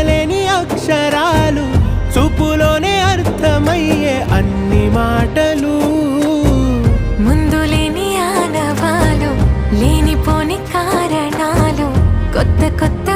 చెప్పలేని అక్షరాలు, చూపులోనే అర్థమయ్యే అన్ని మాటలు. ముందు లేని ఆనవాలు, లేనిపోని కారణాలు, కొత్త కొత్త